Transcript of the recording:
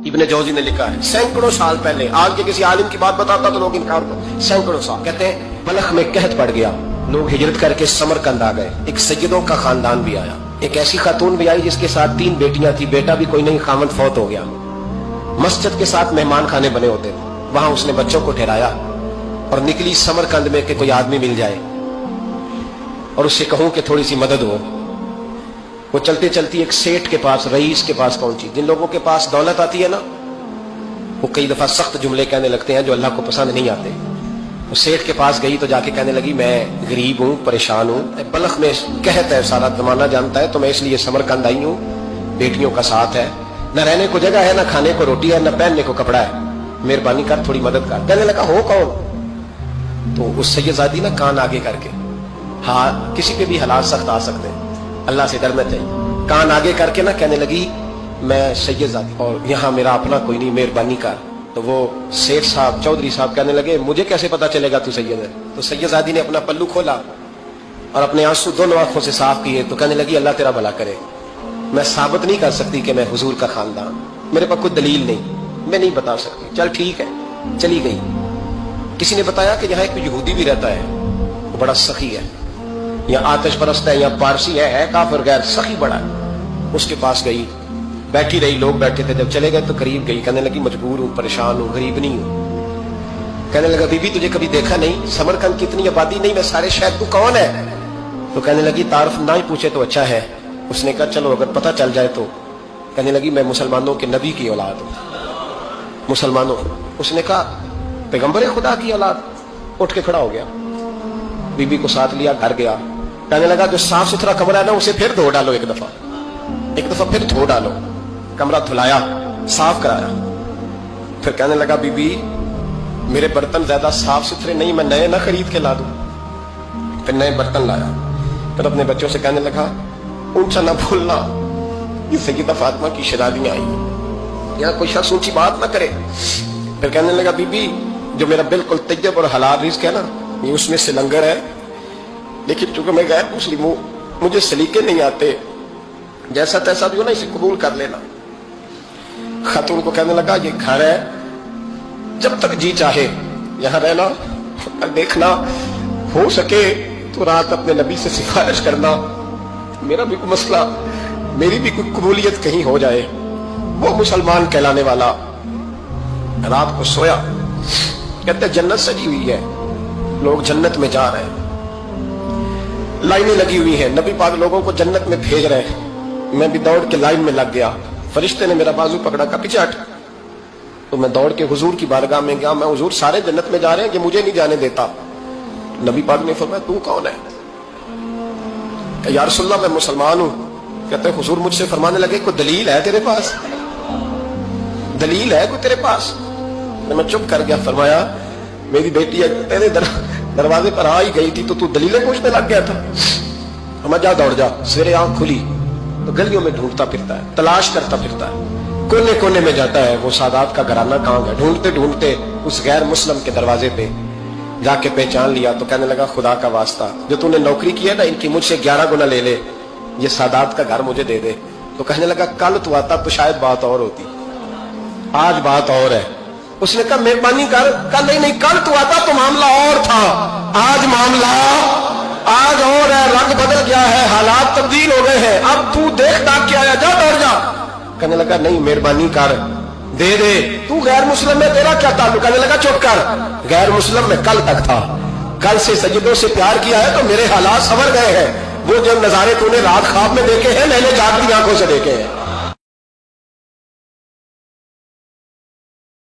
इब्ने जौजी ने लिखा है सैकड़ों साल पहले, आज के किसी आलिम की बात बताता तो लोग इनकार करते। सैकड़ों साल कहते हैं बलख में कहत पड़ गया, लोग हिजरत करके समरकंद आ गए। एक सैयदों का खानदान भी आया, एक ऐसी खातून भी आई जिसके साथ 3 बेटियां थी, बेटा भी कोई नहीं, खामद फौत हो गया। मस्जिद के साथ मेहमान खाने बने होते थे, वहां उसने बच्चों को ठहराया और निकली समरकंद में कि कोई आदमी मिल जाए और उससे कहूं कि थोड़ी सी मदद हो। वो चलते चलती एक सेठ के पास, रईस के पास पहुंची। जिन लोगों के पास दौलत आती है ना, वो कई दफा सख्त जुमले कहने लगते हैं जो अल्लाह को पसंद नहीं आते। वो सेठ के पास गई तो जाके कहने लगी मैं गरीब हूँ, परेशान हूँ, बलख में कहत है, सारा जमाना जानता है, तो मैं इसलिए समरकंद आई हूँ, बेटियों का साथ है, न रहने को जगह है, न खाने को रोटी है, न पहनने को कपड़ा है, मेहरबानी कर, थोड़ी मदद कर। कहने लगा हो कौन? तो उस सैयदादी ना कान आगे करके, हाँ किसी पे भी हालात सख्त आ सकते हैं, अल्लाह से डरना चाहिए, कान आगे करके ना कहने लगी मैं सैयदादी और यहाँ मेरा अपना कोई नहीं, मेहरबानी कर। तो वो सेठ साहब, चौधरी साहब कहने लगे मुझे कैसे पता चलेगा तू सैयद है? तो सैयदादी ने अपना पल्लू खोला और अपने आंसू दोनों आंखों से साफ किए तो कहने लगी अल्लाह तेरा भला करे, मैं साबित नहीं कर सकती कि मैं हुजूर का खानदान, मेरे पास कोई दलील नहीं, मैं नहीं बता सकती। चल ठीक है, चली गई। किसी ने बताया कि यहाँ एक यहूदी भी रहता है, वो बड़ा सखी है, या आतिश परस्त है, या पारसी है काफिर गैर, सखी बड़ा है। उसके पास गई, बैठी रही, लोग बैठे थे, जब चले गए तो करीब गई, कहने लगी मजबूर हूँ, परेशान हूँ, गरीब नहीं हूँ। कहने लगा बीबी तुझे कभी देखा नहीं, समरकंद की इतनी आबादी नहीं, मैं सारे शहर, तू कौन है? तो कहने लगी तारुफ ना ही पूछे तो अच्छा है। उसने कहा चलो अगर पता चल जाए तो। कहने लगी मैं मुसलमानों के नबी की औलाद हूँ, मुसलमानों। उसने कहा पैगंबर खुदा की औलाद। उठ के खड़ा हो गया, बीबी को साथ लिया, घर गया। कहने लगा जो साफ सुथरा कमरा है ना उसे फिर धो डालो, एक दफा फिर धो डालो। कमरा धुलाया, साफ कराया। फिर कहने लगा बीबी मेरे बर्तन ज्यादा साफ सुथरे नहीं, मैं नए ना खरीद के ला दूं। फिर नए बर्तन लाया। फिर अपने बच्चों से कहने लगा ऊंचा ना भूलना, ये सैयदा फातिमा की शहजादियां आई, यहाँ कोई शख्स ऊंची बात ना करे। फिर कहने लगा बीबी जो मेरा बिल्कुल तैयब और हलाल रिज़्क है ना, ये उसमें से लंगर है, लेकिन चूंकि मैं गैर मुस्लिम हूं, मुझे सलीके नहीं आते, जैसा तैसा भी हो ना इसे कबूल कर लेना। खातून को कहने लगा ये घर है, जब तक जी चाहे यहां रहना, और देखना हो सके तो रात अपने नबी से सिफारिश करना, मेरा भी कोई मसला, मेरी भी कोई कबूलियत कहीं हो जाए। वो मुसलमान कहलाने वाला रात को सोया, कहते जन्नत सजी हुई है, लोग जन्नत में जा रहे हैं, लाइनें लगी हुई हैं, नबी पाक लोगों को जन्नत में भेज रहे हैं। मैं भी दौड़ के लाइन में लग गया, फरिश्ते ने मेरा बाजू पकड़ा, का पीछे हट। तो मैं दौड़ के हुजूर की बारगाह में गया, मैं हुजूर सारे जन्नत में जा रहे हैं कि मुझे नहीं जाने देता। नबी पाक ने फरमाया तू कौन है? या रसूलल्लाह मैं मुसलमान हूं। कहते हुजूर मुझसे फरमाने लगे कोई दलील है तेरे पास? दलील है कोई तेरे पास? मैं चुप कर गया। फरमाया मेरी बेटी तेरे दरवाजे पर आ ही गई थी तो तू दलीलें पूछने लग गया था। हम जा दौड़ जा। सवेरे आंख खुली तो गलियों में ढूंढता फिरता है, तलाश करता फिरता है, कोने कोने में जाता है वो सादात का घराना कहाँ है। ढूंढते ढूंढते उस गैर मुस्लिम के दरवाजे पे जाके पहचान लिया तो कहने लगा खुदा का वास्ता, जो तूने नौकरी की है ना इनकी मुझसे 11 गुना ले ले, ये सादात का घर मुझे दे दे। तो कहने लगा कल तू आता तो शायद बात और होती, आज बात और है। उसने कहा मेहरबानी कर। कहा नहीं कल तू आता तो मामला और था, आज मामला आज और है, रंग बदल गया है, हालात तब्दील हो गए हैं, अब तू देख दाख के आया, जा दौड़ जा। कहने लगा नहीं मेहरबानी कर, दे दे। तू गैर मुस्लिम में तेरा क्या ताल्लुक? कहने लगा चुप कर, गैर मुस्लिम में कल तक था, कल से सैयदों से प्यार किया है तो मेरे हालात संवर गए हैं। वो जो नजारे तूने रात ख्वाब में देखे हैं मैंने जागती आंखों से देखे हैं।